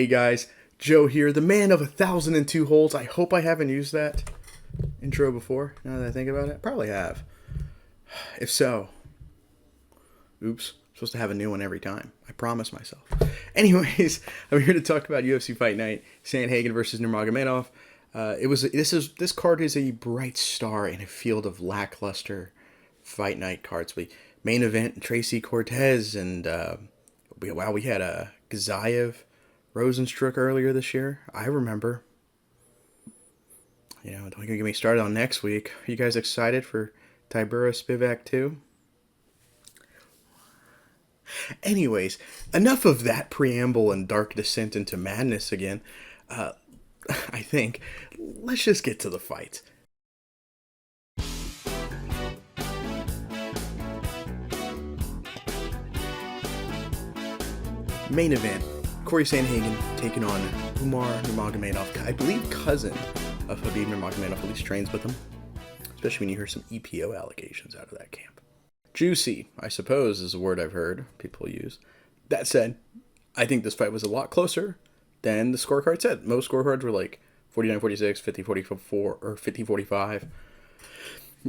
Hey guys, Joe here, the man of 1,002 holes. I hope I haven't used that intro before, now that I think about it. Probably have. If so, oops, I'm supposed to have a new one every time. I promise myself. Anyways, I'm here to talk about UFC Fight Night, Sandhagen versus Nurmagomedov. This card is a bright star in a field of lackluster Fight Night cards. We main event Tracy Cortez and we had a Gazayev Rosenstruck earlier this year. I remember. Don't get me started on next week. Are you guys excited for Tybura Spivak 2? Anyways, enough of that preamble and dark descent into madness again. I think. Let's just get to the fight. Main event. Cory Sandhagen taking on Umar Nurmagomedov. I believe cousin of Khabib Nurmagomedov, at least trains with him. Especially when you hear some EPO allegations out of that camp. Juicy, I suppose, is a word I've heard people use. That said, I think this fight was a lot closer than the scorecard said. Most scorecards were like 49-46, 50-44, or 50-45.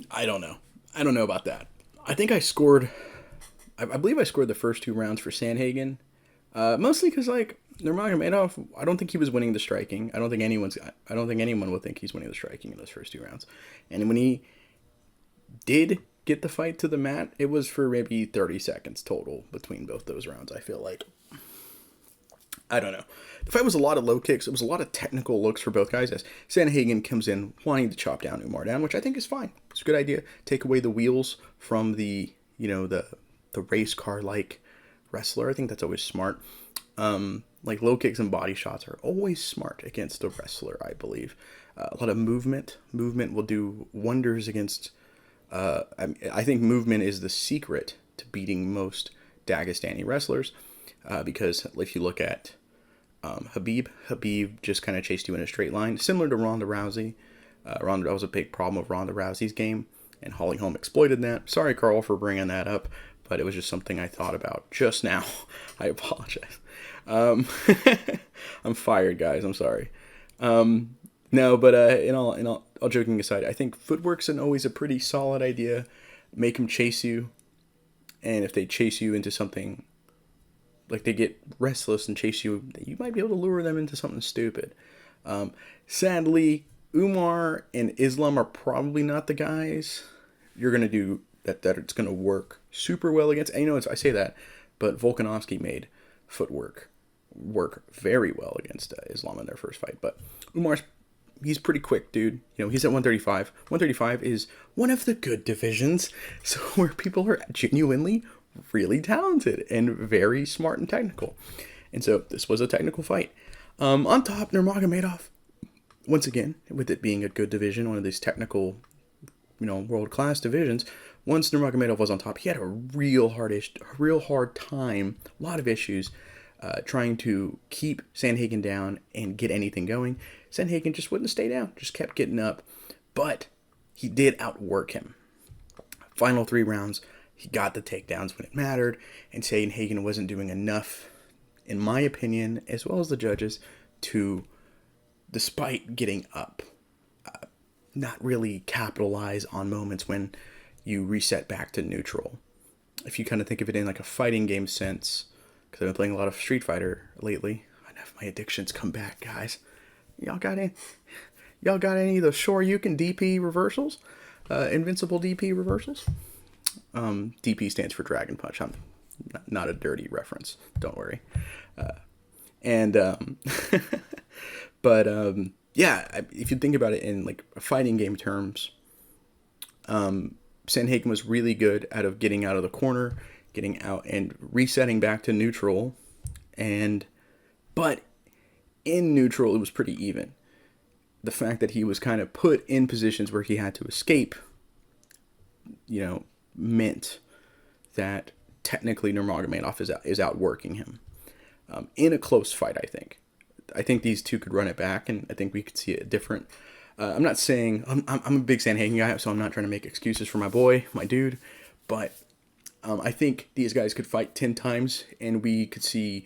I don't know. I don't know about that. I think I believe I scored the first two rounds for Sandhagen. Mostly because, Nurmagomedov, I don't think he was winning the striking. I don't think anyone would think he's winning the striking in those first two rounds. And when he did get the fight to the mat, it was for maybe 30 seconds total between both those rounds, I feel like. I don't know. The fight was a lot of low kicks. It was a lot of technical looks for both guys as Sandhagen comes in wanting to chop down Umar down, which I think is fine. It's a good idea. Take away the wheels from the race car-like wrestler. I think that's always smart. Low kicks and body shots are always smart against a wrestler, I believe. A lot of movement. Movement will do wonders against... I think movement is the secret to beating most Daegestani wrestlers. Because if you look at Khabib just kind of chased you in a straight line, similar to Ronda Rousey. That was a big problem of Ronda Rousey's game, and Holly Holm exploited that. Sorry, Carl, for bringing that up, but it was just something I thought about just now. I apologize. I'm fired, guys. I'm sorry. No, but in all joking aside, I think footwork's always a pretty solid idea. Make them chase you, and if they chase you into something, like they get restless and chase you, you might be able to lure them into something stupid. Sadly, Umar and Islam are probably not the guys you're going to do that it's going to work super well against. And I say that, but Volkanovski made footwork work very well against Islam in their first fight. But he's pretty quick, dude. He's at 135. 135 is one of the good divisions, so where people are genuinely really talented and very smart and technical. And so this was a technical fight. On top, Nurmagomedov, once again, with it being a good division, one of these technical, world-class divisions, once Nurmagomedov was on top, he had a real hard time, a lot of issues, trying to keep Sandhagen down and get anything going. Sandhagen just wouldn't stay down, just kept getting up. But he did outwork him. Final 3 rounds, he got the takedowns when it mattered, and Sandhagen wasn't doing enough, in my opinion, as well as the judges, to, despite getting up, not really capitalize on moments when you reset back to neutral. If you kind of think of it in like a fighting game sense, because I've been playing a lot of Street Fighter lately, I have my addictions come back, guys. Y'all got any of the Shoryuken DP reversals? Invincible DP reversals? DP stands for Dragon Punch. I'm not a dirty reference. Don't worry. If you think about it in like fighting game terms, Sandhagen was really good of getting out of the corner, getting out and resetting back to neutral, but in neutral it was pretty even. The fact that he was kind of put in positions where he had to escape, meant that technically Nurmagomedov is outworking him in a close fight. I think these two could run it back, and I think we could see a different. I'm not saying I'm a big Sandhagen guy, so I'm not trying to make excuses for my boy, my dude, but I think these guys could fight 10 times, and we could see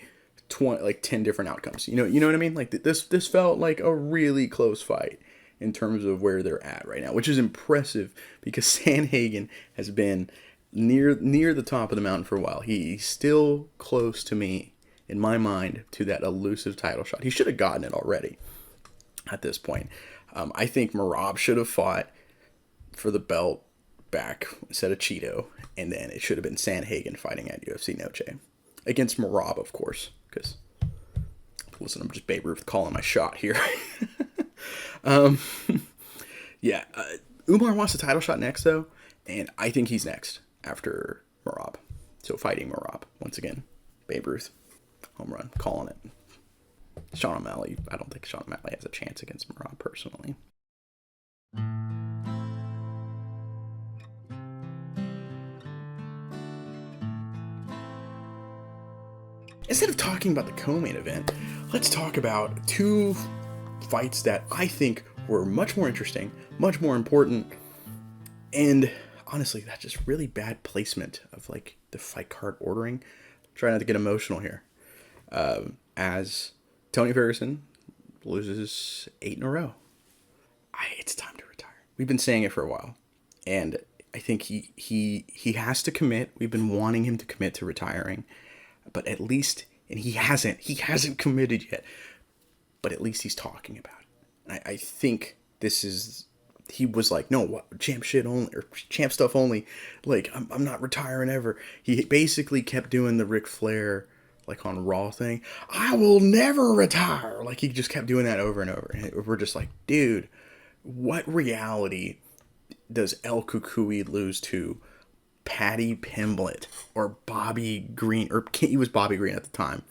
10 different outcomes. You know what I mean? Like this felt like a really close fight in terms of where they're at right now, which is impressive because Sandhagen has been near the top of the mountain for a while. He's still close to me in my mind to that elusive title shot. He should have gotten it already at this point. I think Umarov should have fought for the belt back instead of Cheeto, and then it should have been Sandhagen fighting at UFC Noche against Umarov, of course, because listen, I'm just Babe Ruth calling my shot here. Yeah, Umar wants the title shot next though, and I think he's next after Umarov. So fighting Umarov once again, Babe Ruth, home run, calling it. Sean O'Malley, I don't think Sean O'Malley has a chance against Umarov personally. Instead of talking about the co-main event, let's talk about two fights that I think were much more interesting, much more important, and honestly, that's just really bad placement of like the fight card ordering. Try not to get emotional here. As Tony Ferguson loses 8 in a row, it's time to retire. We've been saying it for a while, and I think he has to commit. We've been wanting him to commit to retiring. But at least, and he hasn't committed yet, but at least he's talking about it. And I think he was like, no, what, champ shit only, or champ stuff only, like, I'm not retiring ever. He basically kept doing the Ric Flair, like on Raw thing, I will never retire. Like, he just kept doing that over and over. And we're just like, dude, what reality does El Cucuy lose to Paddy Pimblett or Bobby Green, or he was Bobby Green at the time,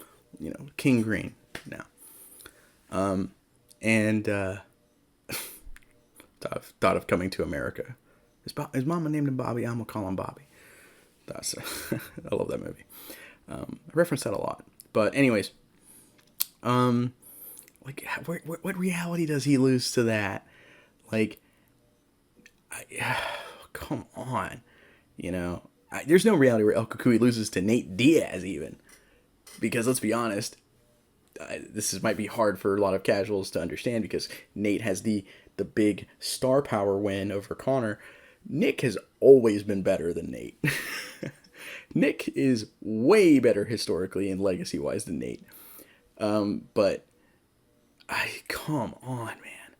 King Green now. Thought of Coming to America. His mama named him Bobby. I'm gonna call him Bobby. I love that movie. I reference that a lot. But anyways, like what reality does he lose to that? Like, come on. There's no reality where El Cucuy loses to Nate Diaz even. Because let's be honest, might be hard for a lot of casuals to understand because Nate has the big star power win over Conor. Nick has always been better than Nate. Nick is way better historically and legacy-wise than Nate. But come on, man.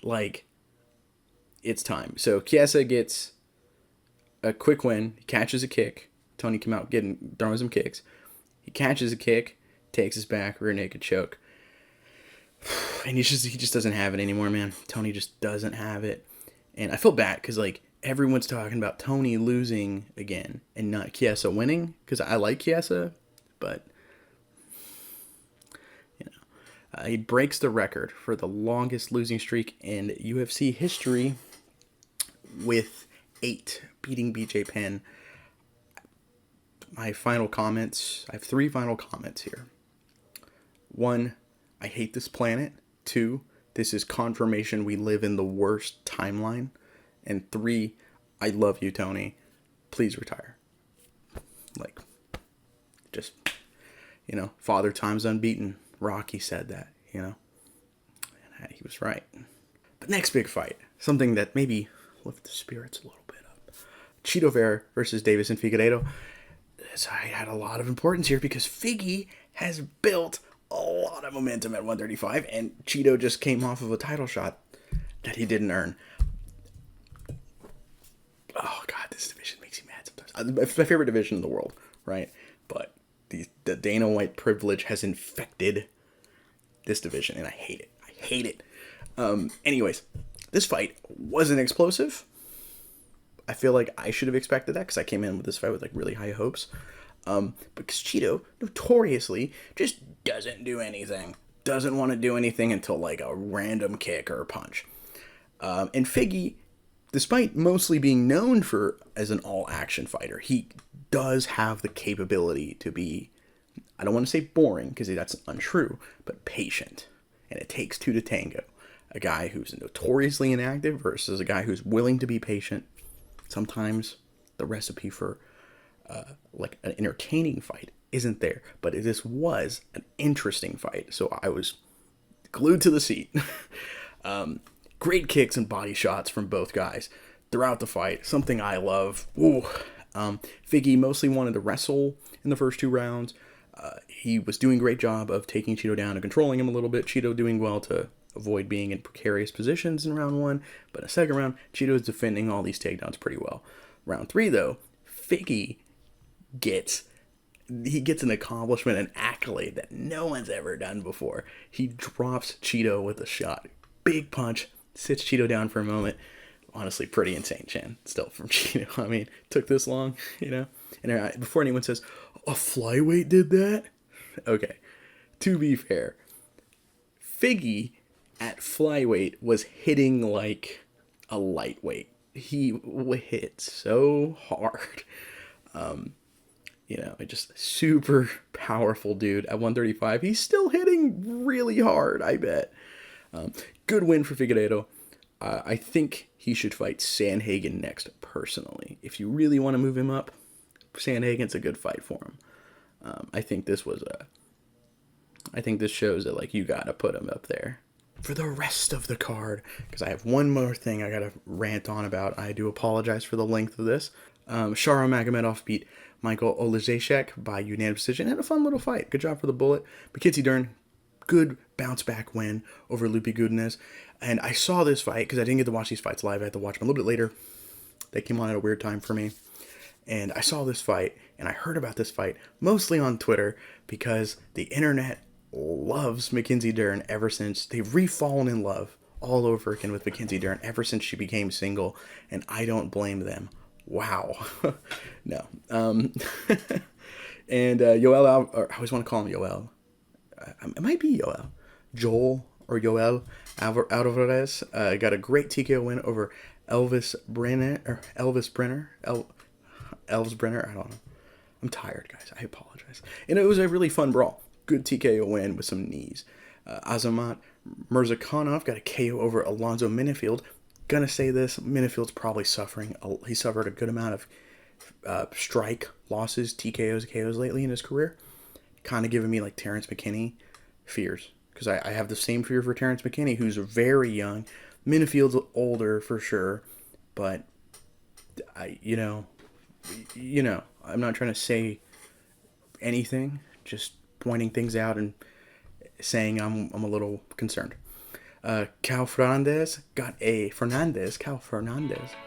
Like, it's time. So Chiesa gets a quick win. He catches a kick. Tony came out throwing some kicks. He catches a kick, takes his back, rear naked choke. And he just doesn't have it anymore, man. Tony just doesn't have it. And I feel bad because, like, everyone's talking about Tony losing again and not Chiesa winning because I like Chiesa, but he breaks the record for the longest losing streak in UFC history with 8, beating BJ Penn. My final comments, I have 3 final comments here. 1, I hate this planet. 2, this is confirmation we live in the worst timeline. And 3, I love you, Tony. Please retire. Like, just, Father Time's unbeaten. Rocky said that, And he was right. But next big fight, something that maybe lift the spirits a little bit up. Cheeto Vera versus Deivison Figueiredo. So I had a lot of importance here because Figgy has built a lot of momentum at 135, and Cheeto just came off of a title shot that he didn't earn. Oh, God, this division makes me mad sometimes. It's my favorite division in the world, right? But the Dana White privilege has infected this division, and I hate it. I hate it. Anyways, this fight wasn't explosive. I feel like I should have expected that because I came in with this fight with like really high hopes. Because Cheeto notoriously just doesn't do anything. Doesn't want to do anything until like a random kick or a punch. And Figgy, despite mostly being known as an all-action fighter, he does have the capability to be, I don't want to say boring because that's untrue, but patient. And it takes 2 to tango. A guy who's notoriously inactive versus a guy who's willing to be patient. Sometimes the recipe for like an entertaining fight isn't there. But this was an interesting fight, so I was glued to the seat. Great kicks and body shots from both guys throughout the fight, something I love. Ooh. Figgy mostly wanted to wrestle in the first 2 rounds. He was doing a great job of taking Cheeto down and controlling him a little bit. Cheeto doing well to avoid being in precarious positions in round 1. But in the second round, Cheeto is defending all these takedowns pretty well. Round 3, though, Figgy gets an accomplishment, an accolade that no one's ever done before. He drops Cheeto with a shot. Big punch, sits Cheeto down for a moment. Honestly, pretty insane, Chan. Still from Cheeto. I mean, took this long, And before anyone says, a flyweight did that? Okay, to be fair, Figgy at flyweight was hitting like a lightweight. He hit so hard. Just super powerful dude at 135. He's still hitting really hard, I bet. Good win for Figueiredo. I think he should fight Sandhagen next, personally. If you really want to move him up, Sandhagen's a good fight for him. I think this shows that, like, you gotta put him up there. For the rest of the card, because I have one more thing I gotta rant on about. I do apologize for the length of this. Umar Nurmagomedov beat Michael Olejniczak by unanimous decision. Had a fun little fight. Good job for the bullet. Mackenzie Dern, good bounce back win over Lupi Gudinez. And I saw this fight because I didn't get to watch these fights live. I had to watch them a little bit later. They came on at a weird time for me. And I saw this fight, and I heard about this fight mostly on Twitter because the internet loves Mackenzie Dern ever since. They've re-fallen in love all over again with Mackenzie Dern ever since she became single, and I don't blame them. Wow. No. And Yoel, or I always want to call him Yoel. It might be Yoel. Joel or Yoel Alvarez got a great TKO win over Elvis Brenner. I don't know. I'm tired, guys. I apologize. And it was a really fun brawl. Good TKO win with some knees. Azamat Mirzakhanov got a KO over Alonzo Minifield. Gonna say this, Minifield's probably suffering. He suffered a good amount of strike losses, TKOs, KOs lately in his career. Kind of giving me like Terrence McKinney fears. Because I have the same fear for Terrence McKinney, who's very young. Minifield's older for sure. But, I'm not trying to say anything. Just pointing things out and saying I'm a little concerned. Cal Fernandez,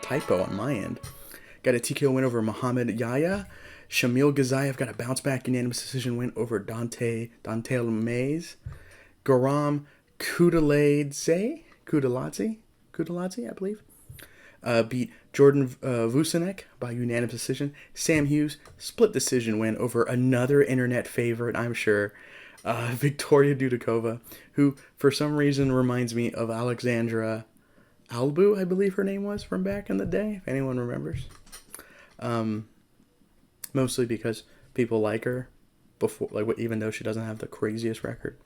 typo on my end, got a TKO win over Muhammad Yahya. Shamil Ghazayev got a bounce back unanimous decision win over Dantel Mays. Garam Kudaladze, I believe, beat Jordan Vucinic by unanimous decision. Sam Hughes, split decision win over another internet favorite, I'm sure, Victoria Dudikova, who for some reason reminds me of Alexandra Albu, I believe her name was, from back in the day, if anyone remembers. Mostly because people like her before, even though she doesn't have the craziest record.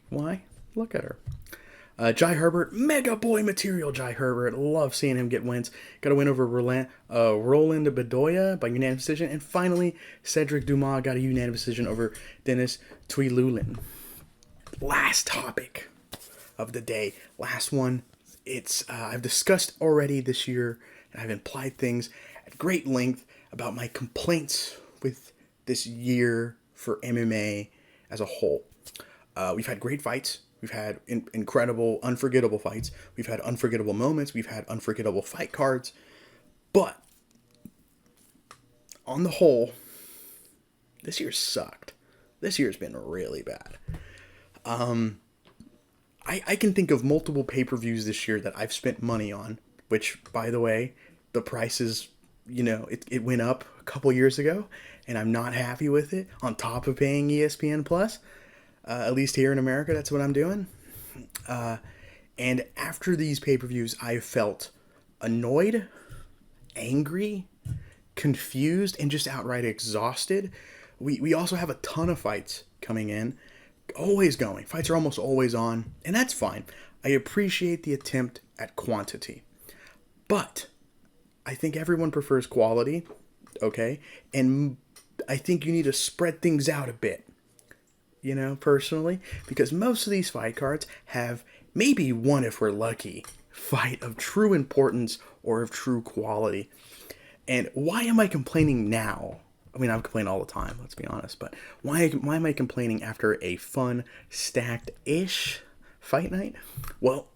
Why? Look at her. Jai Herbert, mega boy material. Jai Herbert, love seeing him get wins. Got a win over Roland Bedoya by unanimous decision. And finally, Cedric Dumas got a unanimous decision over Dennis Tuilulin. Last topic of the day. Last one. It's I've discussed already this year, and I've implied things at great length about my complaints with this year for MMA as a whole. We've had great fights. We've had incredible, unforgettable fights. We've had unforgettable moments. We've had unforgettable fight cards. But on the whole, this year sucked. This year's been really bad. I can think of multiple pay-per-views this year that I've spent money on, which, by the way, the prices, it went up a couple years ago, and I'm not happy with it, on top of paying ESPN Plus. At least here in America, that's what I'm doing. And after these pay-per-views, I felt annoyed, angry, confused, and just outright exhausted. We also have a ton of fights coming in. Always going. Fights are almost always on. And that's fine. I appreciate the attempt at quantity. But I think everyone prefers quality. Okay? And I think you need to spread things out a bit, personally, because most of these fight cards have maybe one, if we're lucky, fight of true importance or of true quality. And why am I complaining now? I mean, I complain all the time, let's be honest, but why am I complaining after a fun, stacked-ish fight night? Well,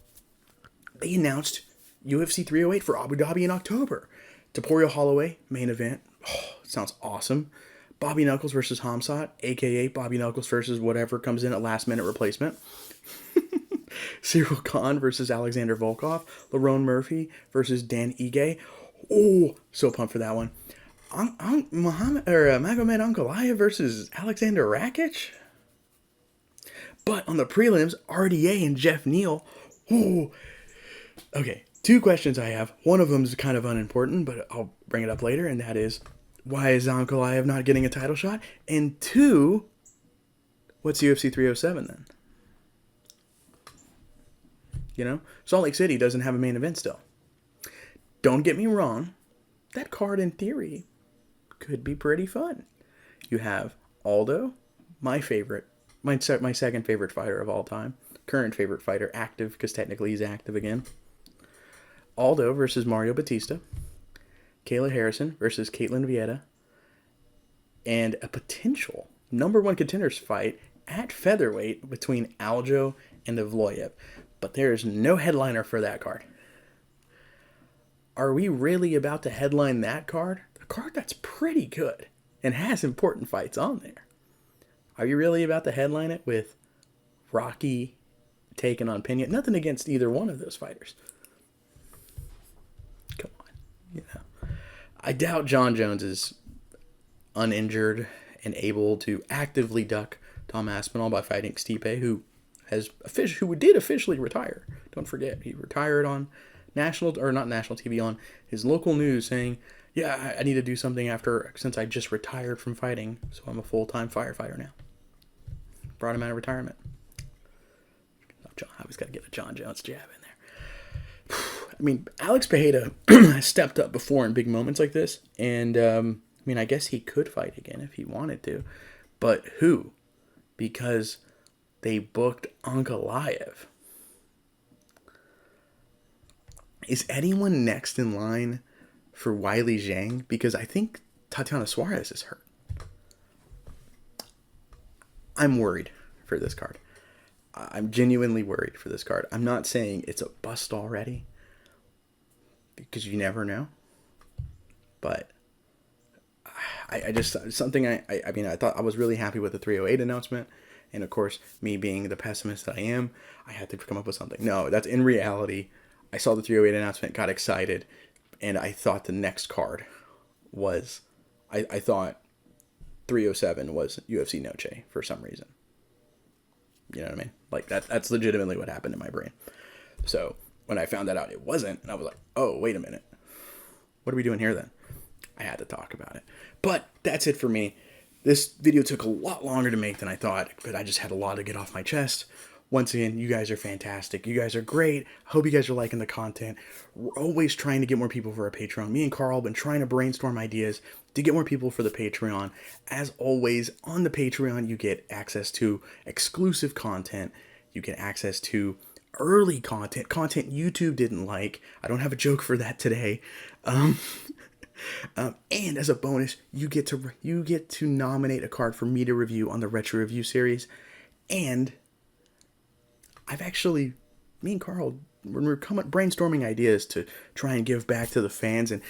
they announced UFC 308 for Abu Dhabi in October. Topuria Holloway, main event. Oh, sounds awesome. Bobby Knuckles versus Hamzat, a.k.a. Bobby Knuckles versus whatever comes in at last-minute replacement. Cyril Gane versus Alexander Volkov. Lerone Murphy versus Dan Ige. Oh, so pumped for that one. Magomed Ankalaev versus Alexander Rakic. But on the prelims, RDA and Jeff Neal. Oh, okay. 2 questions I have. One of them is kind of unimportant, but I'll bring it up later, and that is, why is Ankalaev not getting a title shot? And 2, what's UFC 307 then? Salt Lake City doesn't have a main event still. Don't get me wrong, that card in theory could be pretty fun. You have Aldo, my second favorite fighter of all time, current favorite fighter, active, because technically he's active again. Aldo versus Mario Batista, Kayla Harrison versus Caitlin Vieira, and a potential number 1 contenders fight at featherweight between Aljo and Evloev. But there is no headliner for that card. Are we really about to headline that card? A card that's pretty good and has important fights on there. Are you really about to headline it with Rocky taking on Pena? Nothing against either one of those fighters. Come on. I doubt John Jones is uninjured and able to actively duck Tom Aspinall by fighting Stipe, who did officially retire. Don't forget, he retired on not national TV, on his local news, saying, yeah, I need to do something since I just retired from fighting, so I'm a full-time firefighter now. Brought him out of retirement. I always got to get a John Jones jab in there. I mean, Alex Pereira has stepped up before in big moments like this, and I guess he could fight again if he wanted to, but who? Because they booked Ankalaev. Is anyone next in line for Weili Zhang? Because I think Tatiana Suarez is hurt. I'm worried for this card. I'm genuinely worried for this card. I'm not saying it's a bust already, because you never know. But I thought I was really happy with the 308 announcement. And of course, me being the pessimist that I am, I had to come up with something. No, that's in reality. I saw the 308 announcement, got excited, and I thought the next card was, I thought 307 was UFC Noche for some reason. You know what I mean? Like, that's legitimately what happened in my brain. So when I found that out, it wasn't, and I was like, oh, wait a minute. What are we doing here then? I had to talk about it. But that's it for me. This video took a lot longer to make than I thought, but I just had a lot to get off my chest. Once again, you guys are fantastic. You guys are great. I hope you guys are liking the content. We're always trying to get more people for our Patreon. Me and Carl have been trying to brainstorm ideas to get more people for the Patreon. As always, on the Patreon, you get access to exclusive content. You get access to early content YouTube didn't like. I don't have a joke for that today. And as a bonus, you get to nominate a card for me to review on the Retro Review series. And me and Carl, we're brainstorming ideas to try and give back to the fans. And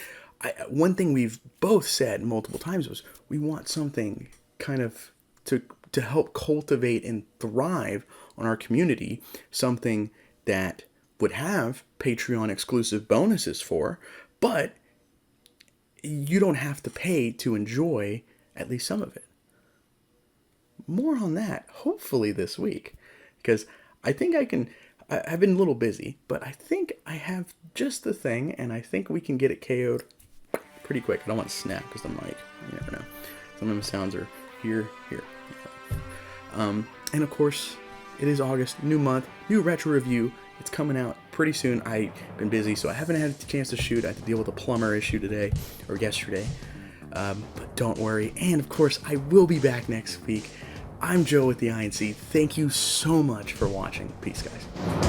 one thing we've both said multiple times was we want something kind of to help cultivate and thrive on our community, something that would have Patreon exclusive bonuses for, but you don't have to pay to enjoy at least some of it. More on that, hopefully this week, because I think I've been a little busy, but I think I have just the thing, and I think we can get it KO'd pretty quick. I don't want to snap because the mic, you never know. Some of the sounds are here. And of course, it is August, new month, new Retro Review. It's coming out pretty soon. I've been busy, so I haven't had a chance to shoot. I had to deal with a plumber issue today, or yesterday. But don't worry. And of course, I will be back next week. I'm Joe with the INC. Thank you so much for watching. Peace, guys.